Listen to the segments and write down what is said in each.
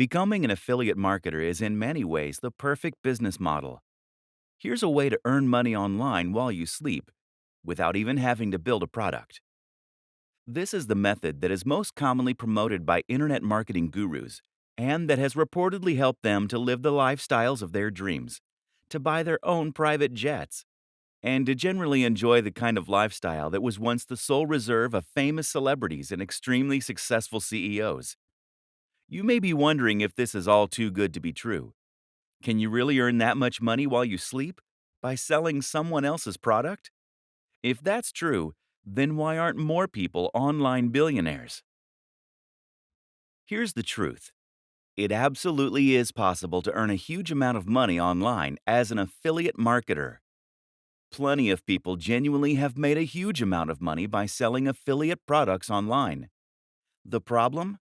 Becoming an affiliate marketer is in many ways the perfect business model. Here's a way to earn money online while you sleep, without even having to build a product. This is the method that is most commonly promoted by internet marketing gurus and that has reportedly helped them to live the lifestyles of their dreams, to buy their own private jets, and to generally enjoy the kind of lifestyle that was once the sole reserve of famous celebrities and extremely successful CEOs. You may be wondering if this is all too good to be true. Can you really earn that much money while you sleep? By selling someone else's product? If that's true, then why aren't more people online billionaires? Here's the truth. It absolutely is possible to earn a huge amount of money online as an affiliate marketer. Plenty of people genuinely have made a huge amount of money by selling affiliate products online. The problem?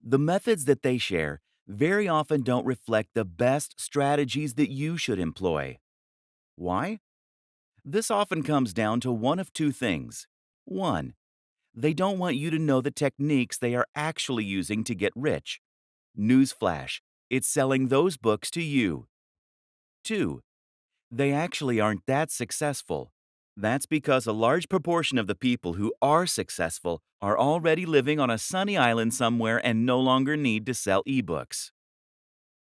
The methods that they share very often don't reflect the best strategies that you should employ. Why? This often comes down to one of two things. One, they don't want you to know the techniques they are actually using to get rich. Newsflash, it's selling those books to you. Two, they actually aren't that successful. That's because a large proportion of the people who are successful are already living on a sunny island somewhere and no longer need to sell ebooks.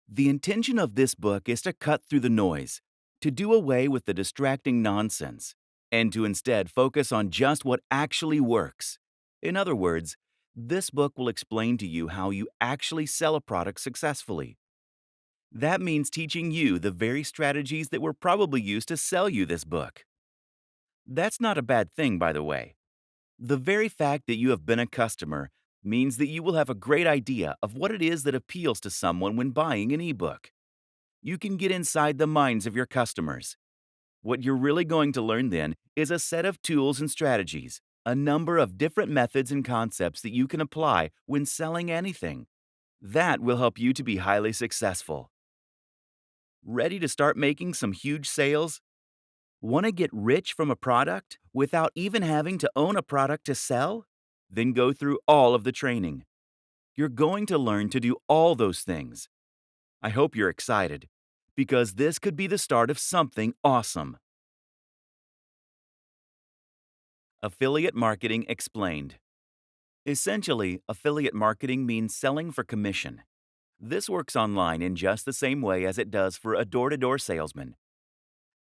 The intention of this book is to cut through the noise, to do away with the distracting nonsense, and to instead focus on just what actually works. In other words, this book will explain to you how you actually sell a product successfully. That means teaching you the very strategies that were probably used to sell you this book. That's not a bad thing, by the way. The very fact that you have been a customer means that you will have a great idea of what it is that appeals to someone when buying an ebook. You can get inside the minds of your customers. What you're really going to learn then is a set of tools and strategies, a number of different methods and concepts that you can apply when selling anything. That will help you to be highly successful. Ready to start making some huge sales? Want to get rich from a product without even having to own a product to sell? Then go through all of the training. You're going to learn to do all those things. I hope you're excited, because this could be the start of something awesome. Affiliate marketing explained. Essentially, affiliate marketing means selling for commission. This works online in just the same way as it does for a door-to-door salesman.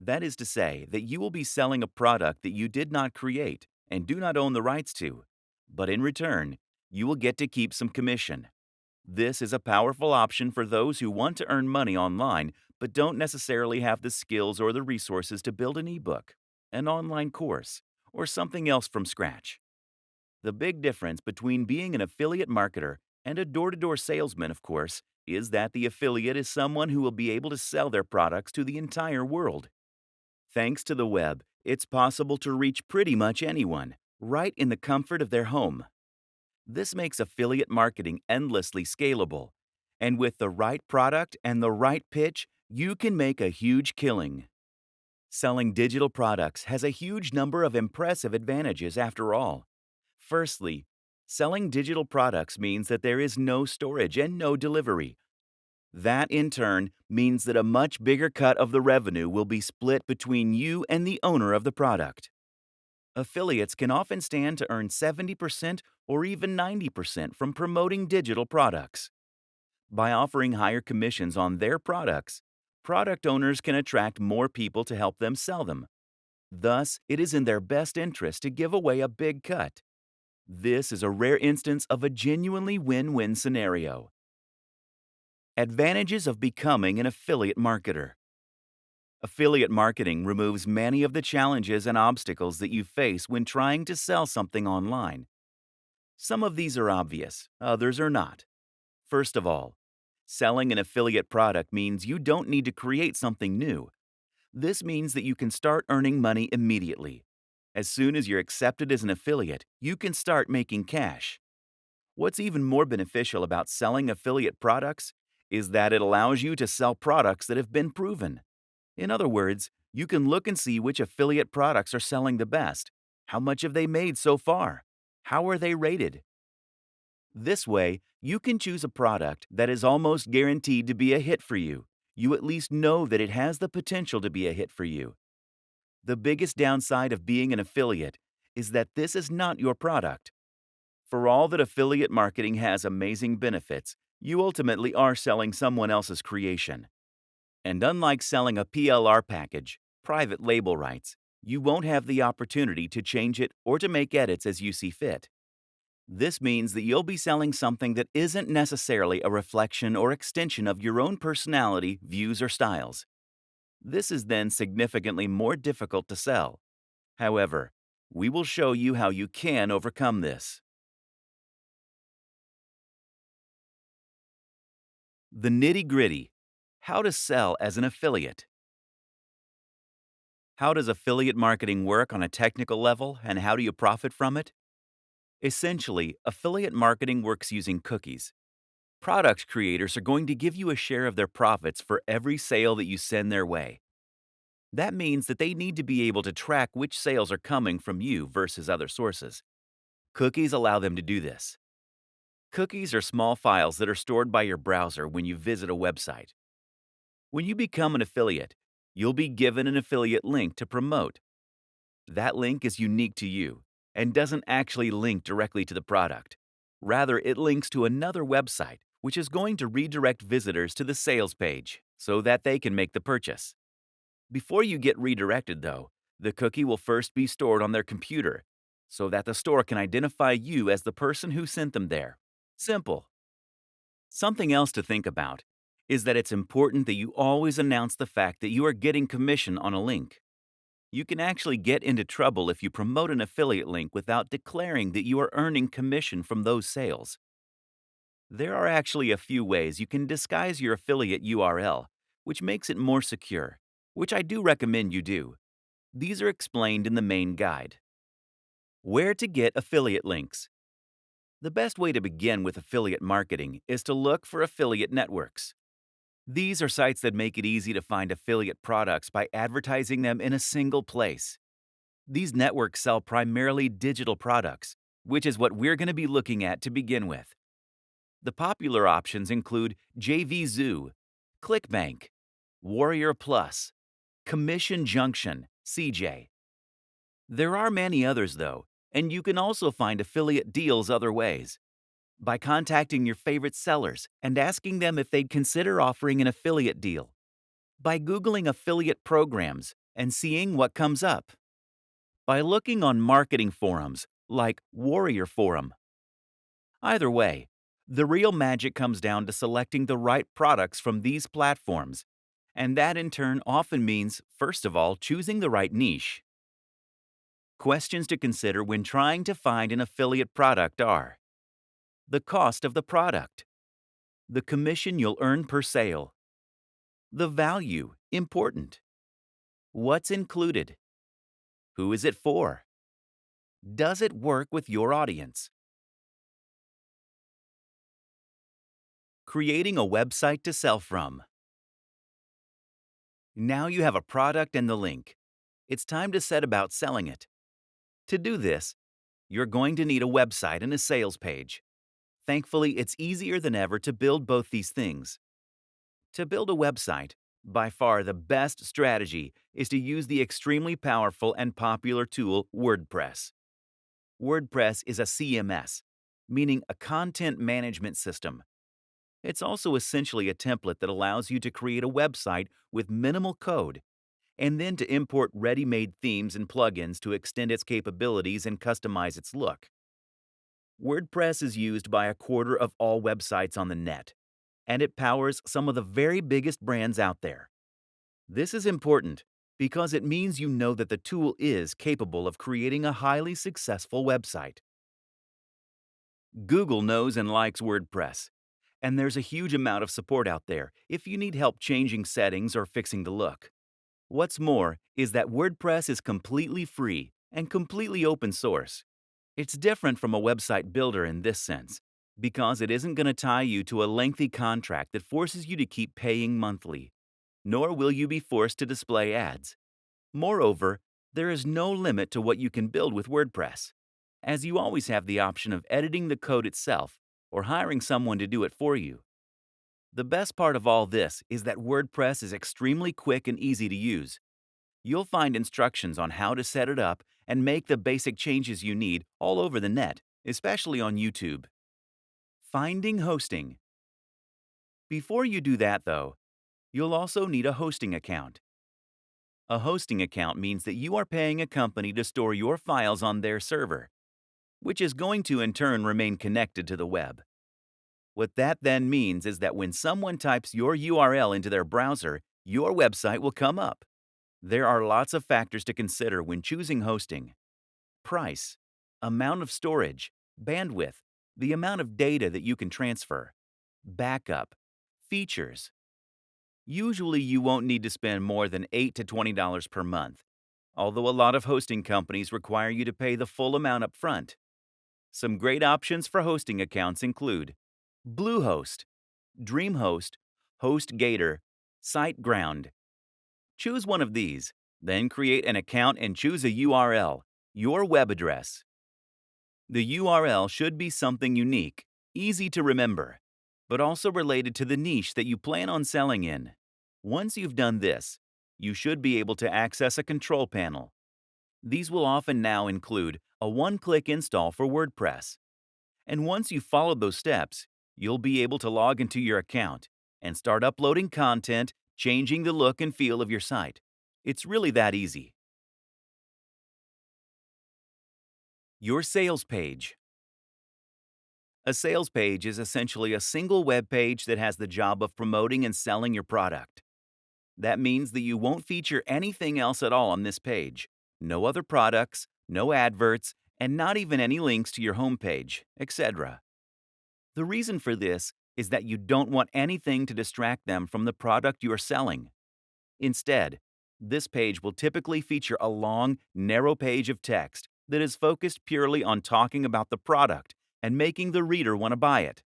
That is to say that you will be selling a product that you did not create and do not own the rights to, but in return, you will get to keep some commission. This is a powerful option for those who want to earn money online but don't necessarily have the skills or the resources to build an ebook, an online course, or something else from scratch. The big difference between being an affiliate marketer and a door-to-door salesman, of course, is that the affiliate is someone who will be able to sell their products to the entire world. Thanks to the web, it's possible to reach pretty much anyone, right in the comfort of their home. This makes affiliate marketing endlessly scalable. And with the right product and the right pitch, you can make a huge killing. Selling digital products has a huge number of impressive advantages after all. Firstly, selling digital products means that there is no storage and no delivery. That, in turn, means that a much bigger cut of the revenue will be split between you and the owner of the product. Affiliates can often stand to earn 70% or even 90% from promoting digital products. By offering higher commissions on their products, product owners can attract more people to help them sell them. Thus, it is in their best interest to give away a big cut. This is a rare instance of a genuinely win-win scenario. Advantages of becoming an affiliate marketer. Affiliate marketing removes many of the challenges and obstacles that you face when trying to sell something online. Some of these are obvious, others are not. First of all, selling an affiliate product means you don't need to create something new. This means that you can start earning money immediately. As soon as you're accepted as an affiliate, you can start making cash. What's even more beneficial about selling affiliate products is that it allows you to sell products that have been proven. In other words, you can look and see which affiliate products are selling the best. How much have they made so far? How are they rated? This way, you can choose a product that is almost guaranteed to be a hit for you. You at least know that it has the potential to be a hit for you. The biggest downside of being an affiliate is that this is not your product. For all that affiliate marketing has amazing benefits, you ultimately are selling someone else's creation. And unlike selling a PLR package, private label rights, you won't have the opportunity to change it or to make edits as you see fit. This means that you'll be selling something that isn't necessarily a reflection or extension of your own personality, views, or styles. This is then significantly more difficult to sell. However, we will show you how you can overcome this. The nitty-gritty. How to sell as an affiliate. How does affiliate marketing work on a technical level, and how do you profit from it? Essentially, affiliate marketing works using cookies. Product creators are going to give you a share of their profits for every sale that you send their way. That means that they need to be able to track which sales are coming from you versus other sources. Cookies allow them to do this. Cookies are small files that are stored by your browser when you visit a website. When you become an affiliate, you'll be given an affiliate link to promote. That link is unique to you and doesn't actually link directly to the product. Rather, it links to another website, which is going to redirect visitors to the sales page so that they can make the purchase. Before you get redirected, though, the cookie will first be stored on their computer so that the store can identify you as the person who sent them there. Simple. Something else to think about is that it's important that you always announce the fact that you are getting commission on a link. You can actually get into trouble if you promote an affiliate link without declaring that you are earning commission from those sales. There are actually a few ways you can disguise your affiliate URL, which makes it more secure, which I do recommend you do. These are explained in the main guide. Where to get affiliate links. The best way to begin with affiliate marketing is to look for affiliate networks. These are sites that make it easy to find affiliate products by advertising them in a single place. These networks sell primarily digital products, which is what we're going to be looking at to begin with. The popular options include JVZoo, ClickBank, Warrior Plus, Commission Junction, CJ. There are many others, though, and you can also find affiliate deals other ways. By contacting your favorite sellers and asking them if they'd consider offering an affiliate deal. By Googling affiliate programs and seeing what comes up. By looking on marketing forums like Warrior Forum. Either way, the real magic comes down to selecting the right products from these platforms, and that in turn often means, first of all, choosing the right niche. Questions to consider when trying to find an affiliate product are: the cost of the product, the commission you'll earn per sale, the value, important, what's included, who is it for, does it work with your audience? Creating a website to sell from. Now you have a product and the link. It's time to set about selling it. To do this, you're going to need a website and a sales page. Thankfully, it's easier than ever to build both these things. To build a website, by far the best strategy is to use the extremely powerful and popular tool WordPress. WordPress is a CMS, meaning a content management system. It's also essentially a template that allows you to create a website with minimal code and then to import ready-made themes and plugins to extend its capabilities and customize its look. WordPress is used by a quarter of all websites on the net, and it powers some of the very biggest brands out there. This is important because it means you know that the tool is capable of creating a highly successful website. Google knows and likes WordPress, and there's a huge amount of support out there if you need help changing settings or fixing the look. What's more is that WordPress is completely free and completely open source. It's different from a website builder in this sense, because it isn't going to tie you to a lengthy contract that forces you to keep paying monthly, nor will you be forced to display ads. Moreover, there is no limit to what you can build with WordPress, as you always have the option of editing the code itself or hiring someone to do it for you. The best part of all this is that WordPress is extremely quick and easy to use. You'll find instructions on how to set it up and make the basic changes you need all over the net, especially on YouTube. Finding hosting. Before you do that, though, you'll also need a hosting account. A hosting account means that you are paying a company to store your files on their server, which is going to in turn remain connected to the web. What that then means is that when someone types your URL into their browser, your website will come up. There are lots of factors to consider when choosing hosting: price, amount of storage, bandwidth, the amount of data that you can transfer, backup, features. Usually you won't need to spend more than $8 to $20 per month, although a lot of hosting companies require you to pay the full amount up front. Some great options for hosting accounts include Bluehost, DreamHost, HostGator, SiteGround. Choose one of these, then create an account and choose a URL, your web address. The URL should be something unique, easy to remember, but also related to the niche that you plan on selling in. Once you've done this, you should be able to access a control panel. These will often now include a one-click install for WordPress. And once you've followed those steps, you'll be able to log into your account and start uploading content, changing the look and feel of your site. It's really that easy. Your sales page. A sales page is essentially a single web page that has the job of promoting and selling your product. That means that you won't feature anything else at all on this page. No other products, no adverts, and not even any links to your homepage, etc. The reason for this is that you don't want anything to distract them from the product you are selling. Instead, this page will typically feature a long, narrow page of text that is focused purely on talking about the product and making the reader want to buy it.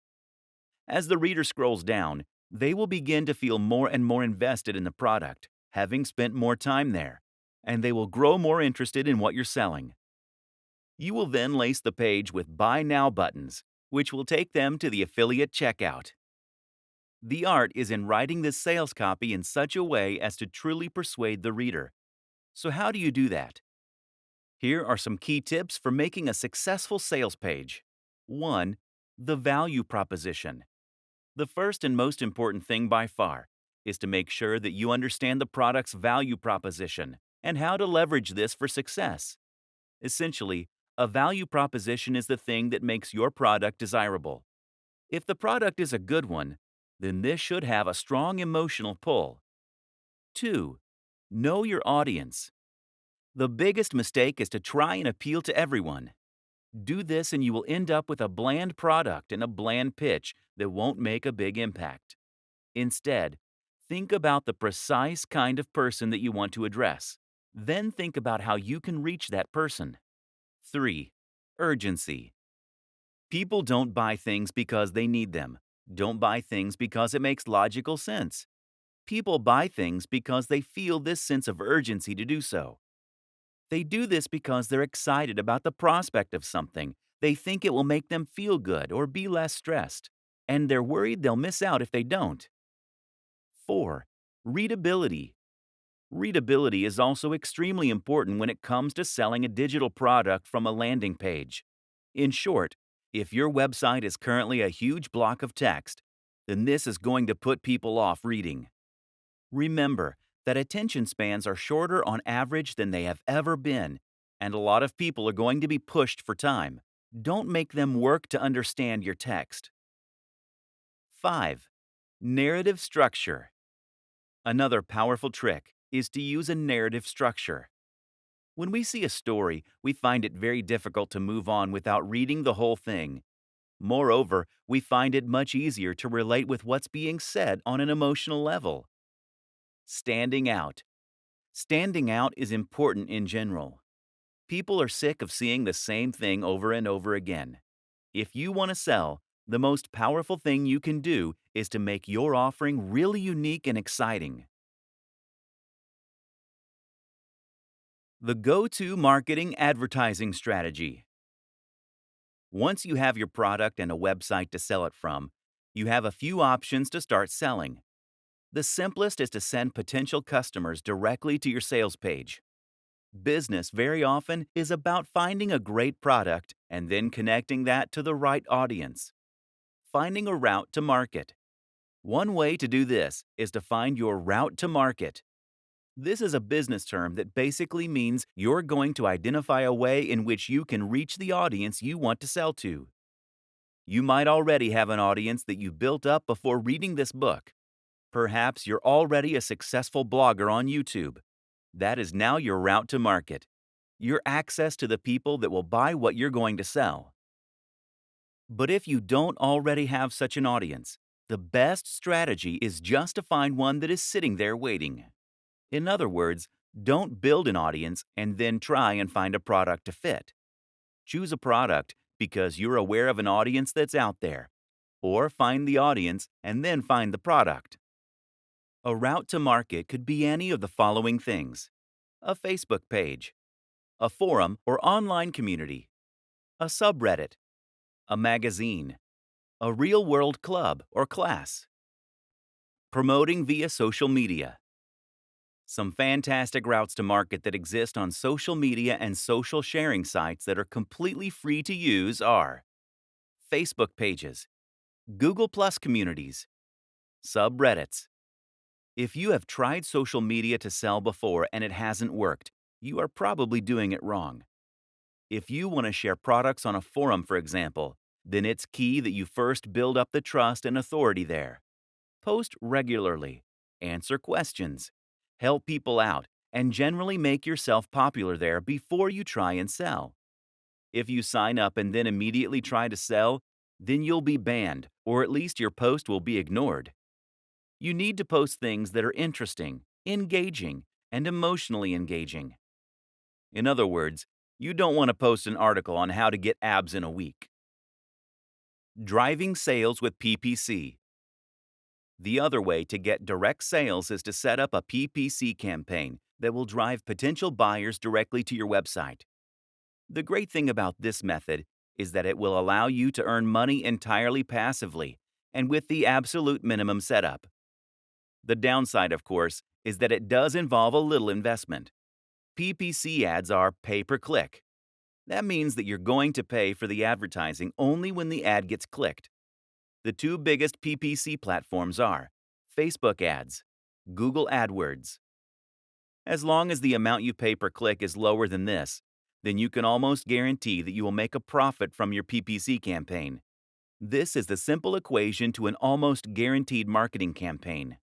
As the reader scrolls down, they will begin to feel more and more invested in the product, having spent more time there, and they will grow more interested in what you're selling. You will then lace the page with Buy Now buttons, which will take them to the affiliate checkout. The art is in writing this sales copy in such a way as to truly persuade the reader. So how do you do that? Here are some key tips for making a successful sales page. 1. The value proposition. The first and most important thing by far is to make sure that you understand the product's value proposition and how to leverage this for success. Essentially, a value proposition is the thing that makes your product desirable. If the product is a good one, then this should have a strong emotional pull. 2. Know your audience. The biggest mistake is to try and appeal to everyone. Do this and you will end up with a bland product and a bland pitch that won't make a big impact. Instead, think about the precise kind of person that you want to address. Then think about how you can reach that person. 3. Urgency. People don't buy things because they need them. Don't buy things because it makes logical sense. People buy things because they feel this sense of urgency to do so. They do this because they're excited about the prospect of something. They think it will make them feel good or be less stressed, and they're worried they'll miss out if they don't. 4. Readability. Readability is also extremely important when it comes to selling a digital product from a landing page. In short, if your website is currently a huge block of text, then this is going to put people off reading. Remember that attention spans are shorter on average than they have ever been, and a lot of people are going to be pushed for time. Don't make them work to understand your text. 5. Narrative structure. Another powerful trick is to use a narrative structure. When we see a story, we find it very difficult to move on without reading the whole thing. Moreover, we find it much easier to relate with what's being said on an emotional level. Standing out. Standing out is important in general. People are sick of seeing the same thing over and over again. If you want to sell, the most powerful thing you can do is to make your offering really unique and exciting. The go-to marketing advertising strategy. Once you have your product and a website to sell it from, you have a few options to start selling. The simplest is to send potential customers directly to your sales page. Business very often is about finding a great product and then connecting that to the right audience. Finding a route to market. One way to do this is to find your route to market. This is a business term that basically means you're going to identify a way in which you can reach the audience you want to sell to. You might already have an audience that you built up before reading this book. Perhaps you're already a successful blogger on YouTube. That is now your route to market, your access to the people that will buy what you're going to sell. But if you don't already have such an audience, the best strategy is just to find one that is sitting there waiting. In other words, don't build an audience and then try and find a product to fit. Choose a product because you're aware of an audience that's out there, or find the audience and then find the product. A route to market could be any of the following things: a Facebook page, a forum or online community, a subreddit, a magazine, a real-world club or class. Promoting via social media. Some fantastic routes to market that exist on social media and social sharing sites that are completely free to use are Facebook pages, Google Plus communities, subreddits. If you have tried social media to sell before and it hasn't worked, you are probably doing it wrong. If you want to share products on a forum, for example, then it's key that you first build up the trust and authority there. Post regularly, answer questions, help people out, and generally make yourself popular there before you try and sell. If you sign up and then immediately try to sell, then you'll be banned, or at least your post will be ignored. You need to post things that are interesting, engaging, and emotionally engaging. In other words, you don't want to post an article on how to get abs in a week. Driving sales with PPC. The other way to get direct sales is to set up a PPC campaign that will drive potential buyers directly to your website. The great thing about this method is that it will allow you to earn money entirely passively and with the absolute minimum setup. The downside, of course, is that it does involve a little investment. PPC ads are pay-per-click. That means that you're going to pay for the advertising only when the ad gets clicked. The two biggest PPC platforms are Facebook ads, Google AdWords. As long as the amount you pay per click is lower than this, then you can almost guarantee that you will make a profit from your PPC campaign. This is the simple equation to an almost guaranteed marketing campaign.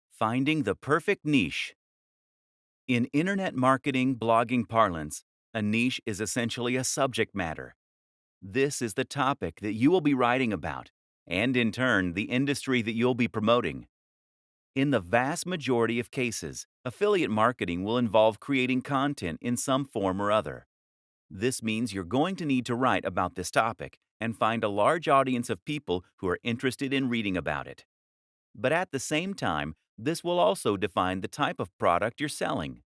Finding the perfect niche. In internet marketing blogging parlance, a niche is essentially a subject matter. This is the topic that you will be writing about, and in turn, the industry that you'll be promoting. In the vast majority of cases, affiliate marketing will involve creating content in some form or other. This means you're going to need to write about this topic and find a large audience of people who are interested in reading about it. But at the same time, this will also define the type of product you're selling.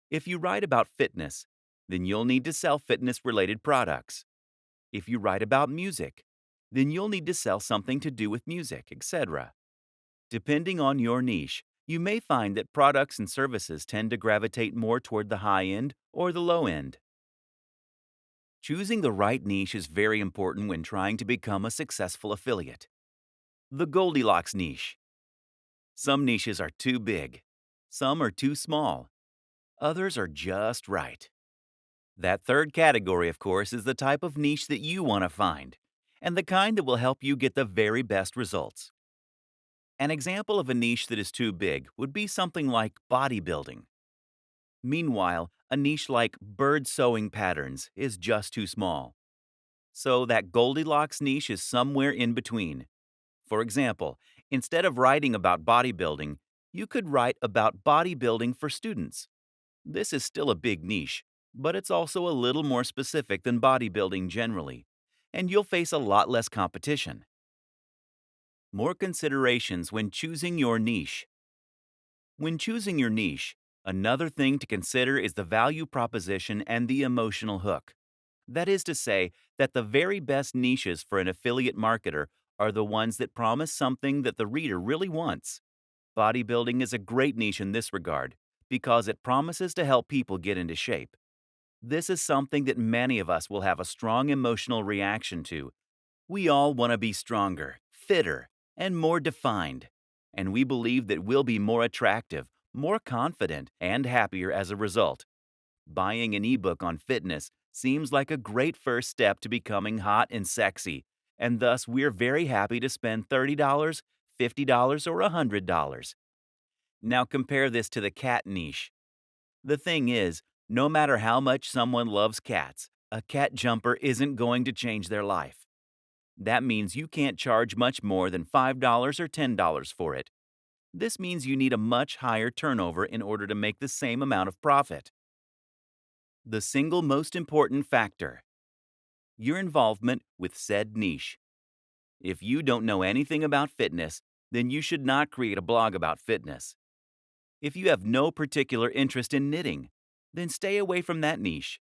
If you write about fitness, then you'll need to sell fitness-related products. If you write about music, then you'll need to sell something to do with music, etc. Depending on your niche, you may find that products and services tend to gravitate more toward the high end or the low end. Choosing the right niche is very important when trying to become a successful affiliate. The Goldilocks niche. Some niches are too big. Some are too small. Others are just right. That third category, of course, is the type of niche that you want to find, and the kind that will help you get the very best results. An example of a niche that is too big would be something like bodybuilding. Meanwhile, a niche like bird sewing patterns is just too small. So that Goldilocks niche is somewhere in between. For example, instead of writing about bodybuilding, you could write about bodybuilding for students. This is still a big niche, but it's also a little more specific than bodybuilding generally, and you'll face a lot less competition. More considerations when choosing your niche. When choosing your niche, Another thing to consider is the value proposition and the emotional hook. That is to say, that the very best niches for an affiliate marketer are the ones that promise something that the reader really wants. Bodybuilding is a great niche in this regard because it promises to help people get into shape. This is something that many of us will have a strong emotional reaction to. We all want to be stronger, fitter, and more defined. And we believe that we'll be more attractive, more confident, and happier as a result. Buying an ebook on fitness seems like a great first step to becoming hot and sexy, and thus we're very happy to spend $30, $50, or $100. Now compare this to the cat niche. The thing is, no matter how much someone loves cats, a cat jumper isn't going to change their life. That means you can't charge much more than $5 or $10 for it. This means you need a much higher turnover in order to make the same amount of profit. The single most important factor: your involvement with said niche. If you don't know anything about fitness, then you should not create a blog about fitness. If you have no particular interest in knitting, then stay away from that niche.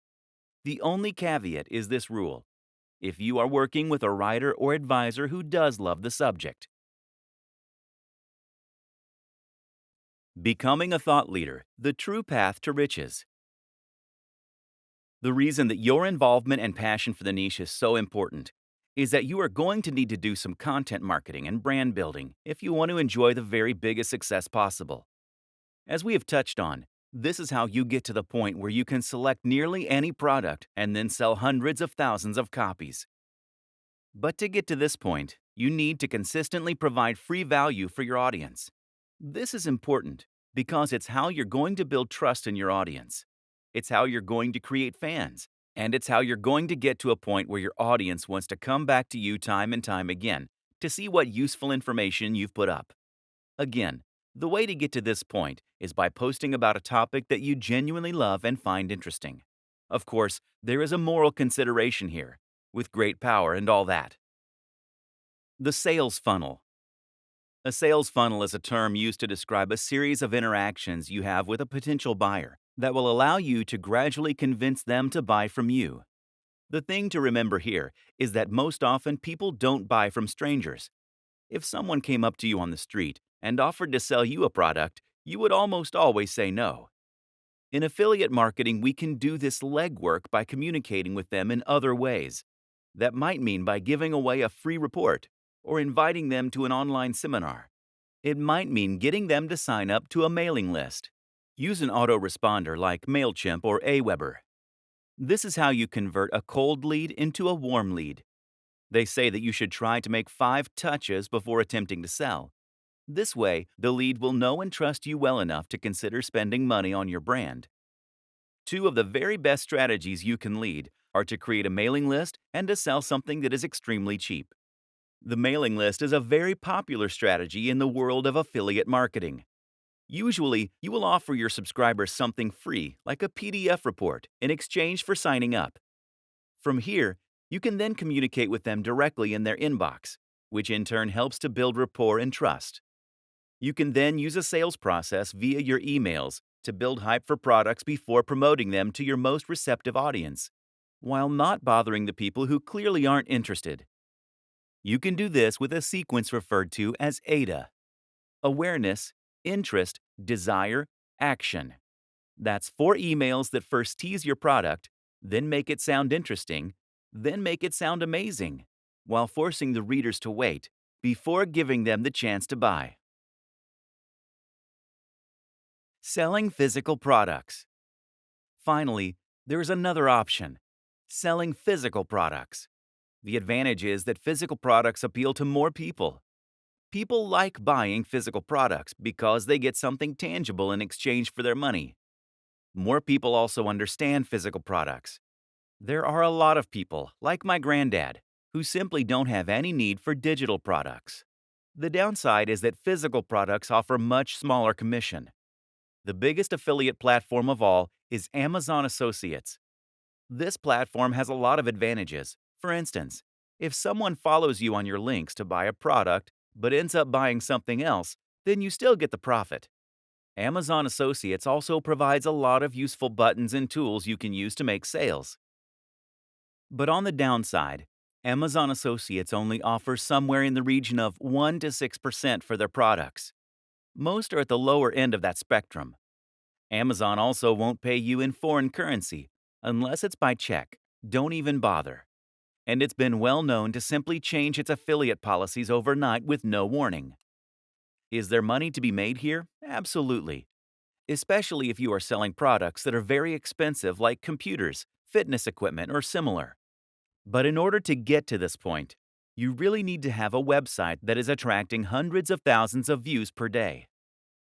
The only caveat is this rule: if you are working with a writer or advisor who does love the subject. Becoming a thought leader, the true path to riches. The reason that your involvement and passion for the niche is so important is that you are going to need to do some content marketing and brand building if you want to enjoy the very biggest success possible. As we have touched on, this is how you get to the point where you can select nearly any product and then sell hundreds of thousands of copies. But to get to this point, you need to consistently provide free value for your audience. This is important because it's how you're going to build trust in your audience. It's how you're going to create fans, and it's how you're going to get to a point where your audience wants to come back to you time and time again to see what useful information you've put up. Again, the way to get to this point is by posting about a topic that you genuinely love and find interesting. Of course, there is a moral consideration here, with great power and all that. The sales funnel. A sales funnel is a term used to describe a series of interactions you have with a potential buyer that will allow you to gradually convince them to buy from you. The thing to remember here is that most often people don't buy from strangers. If someone came up to you on the street and offered to sell you a product, you would almost always say no. In affiliate marketing, we can do this legwork by communicating with them in other ways. That might mean by giving away a free report or inviting them to an online seminar. It might mean getting them to sign up to a mailing list. Use an autoresponder like MailChimp or Aweber. This is how you convert a cold lead into a warm lead. They say that you should try to make 5 touches before attempting to sell. This way, the lead will know and trust you well enough to consider spending money on your brand. 2 of the very best strategies you can lead are to create a mailing list and to sell something that is extremely cheap. The mailing list is a very popular strategy in the world of affiliate marketing. Usually, you will offer your subscribers something free, like a PDF report, in exchange for signing up. From here, you can then communicate with them directly in their inbox, which in turn helps to build rapport and trust. You can then use a sales process via your emails to build hype for products before promoting them to your most receptive audience, while not bothering the people who clearly aren't interested. You can do this with a sequence referred to as AIDA: awareness, interest, desire, action. That's 4 emails that first tease your product, then make it sound interesting, then make it sound amazing, while forcing the readers to wait before giving them the chance to buy. Selling physical products. Finally, there is another option: selling physical products. The advantage is that physical products appeal to more people. People like buying physical products because they get something tangible in exchange for their money. More people also understand physical products. There are a lot of people, like my granddad, who simply don't have any need for digital products. The downside is that physical products offer much smaller commission. The biggest affiliate platform of all is Amazon Associates. This platform has a lot of advantages. For instance, if someone follows you on your links to buy a product but ends up buying something else, then you still get the profit. Amazon Associates also provides a lot of useful buttons and tools you can use to make sales. But on the downside, Amazon Associates only offers somewhere in the region of 1 to 6% for their products. Most are at the lower end of that spectrum. Amazon also won't pay you in foreign currency unless it's by check. Don't even bother. And it's been well known to simply change its affiliate policies overnight with no warning. Is there money to be made here? Absolutely. Especially if you are selling products that are very expensive like computers, fitness equipment, or similar. But in order to get to this point, you really need to have a website that is attracting hundreds of thousands of views per day.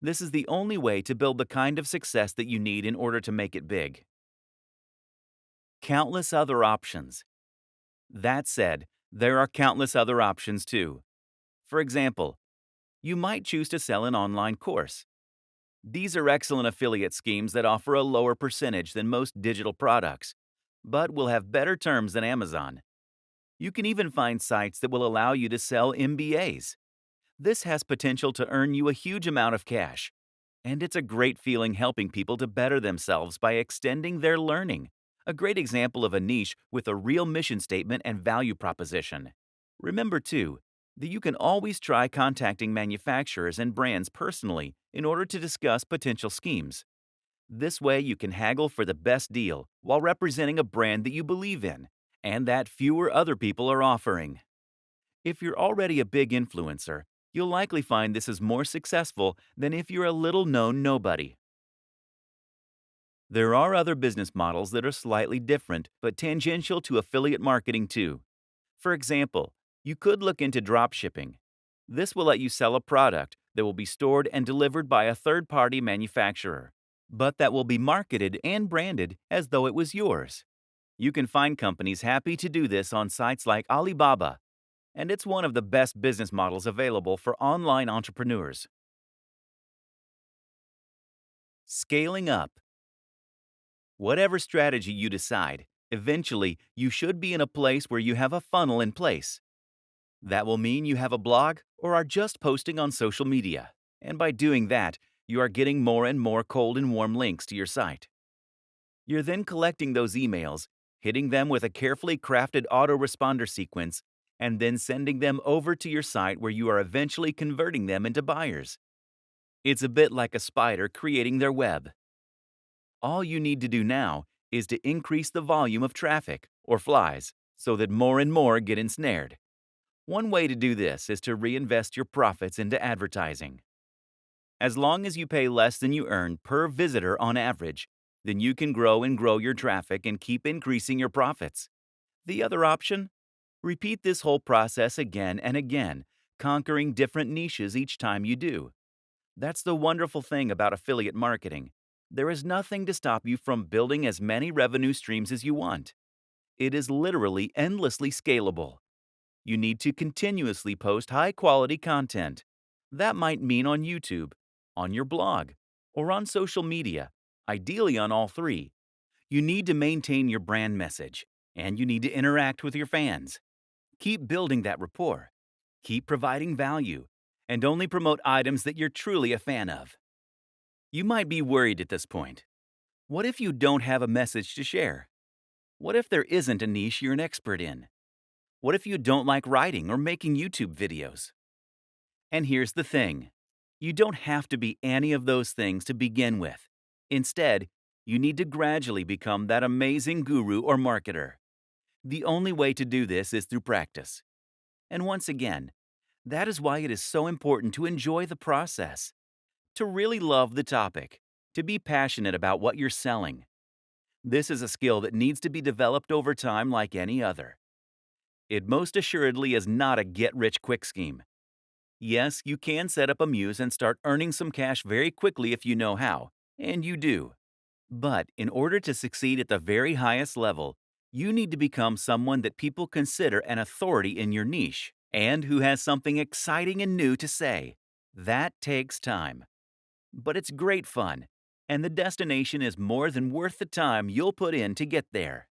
This is the only way to build the kind of success that you need in order to make it big. Countless other options. That said, there are countless other options too. For example, you might choose to sell an online course. These are excellent affiliate schemes that offer a lower percentage than most digital products, but will have better terms than Amazon. You can even find sites that will allow you to sell MBAs. This has potential to earn you a huge amount of cash, and it's a great feeling helping people to better themselves by extending their learning. A great example of a niche with a real mission statement and value proposition. Remember, too, that you can always try contacting manufacturers and brands personally in order to discuss potential schemes. This way, you can haggle for the best deal while representing a brand that you believe in and that fewer other people are offering. If you're already a big influencer, you'll likely find this is more successful than if you're a little known nobody. There are other business models that are slightly different but tangential to affiliate marketing too. For example, you could look into drop shipping. This will let you sell a product that will be stored and delivered by a third-party manufacturer, but that will be marketed and branded as though it was yours. You can find companies happy to do this on sites like Alibaba, and it's one of the best business models available for online entrepreneurs. Scaling up. Whatever strategy you decide, eventually you should be in a place where you have a funnel in place. That will mean you have a blog or are just posting on social media. And by doing that, you are getting more and more cold and warm links to your site. You're then collecting those emails, hitting them with a carefully crafted autoresponder sequence, and then sending them over to your site where you are eventually converting them into buyers. It's a bit like a spider creating their web. All you need to do now is to increase the volume of traffic, or flies, so that more and more get ensnared. One way to do this is to reinvest your profits into advertising. As long as you pay less than you earn per visitor on average, then you can grow and grow your traffic and keep increasing your profits. The other option? Repeat this whole process again and again, conquering different niches each time you do. That's the wonderful thing about affiliate marketing. There is nothing to stop you from building as many revenue streams as you want. It is literally endlessly scalable. You need to continuously post high-quality content. That might mean on YouTube, on your blog, or on social media, ideally on all three. You need to maintain your brand message, and you need to interact with your fans. Keep building that rapport. Keep providing value, and only promote items that you're truly a fan of. You might be worried at this point. What if you don't have a message to share? What if there isn't a niche you're an expert in? What if you don't like writing or making YouTube videos? And here's the thing. You don't have to be any of those things to begin with. Instead, you need to gradually become that amazing guru or marketer. The only way to do this is through practice. And once again, that is why it is so important to enjoy the process, to really love the topic, to be passionate about what you're selling. This is a skill that needs to be developed over time like any other. It most assuredly is not a get-rich-quick scheme. Yes, you can set up a muse and start earning some cash very quickly if you know how, and you do. But in order to succeed at the very highest level, you need to become someone that people consider an authority in your niche and who has something exciting and new to say. That takes time. But it's great fun, and the destination is more than worth the time you'll put in to get there.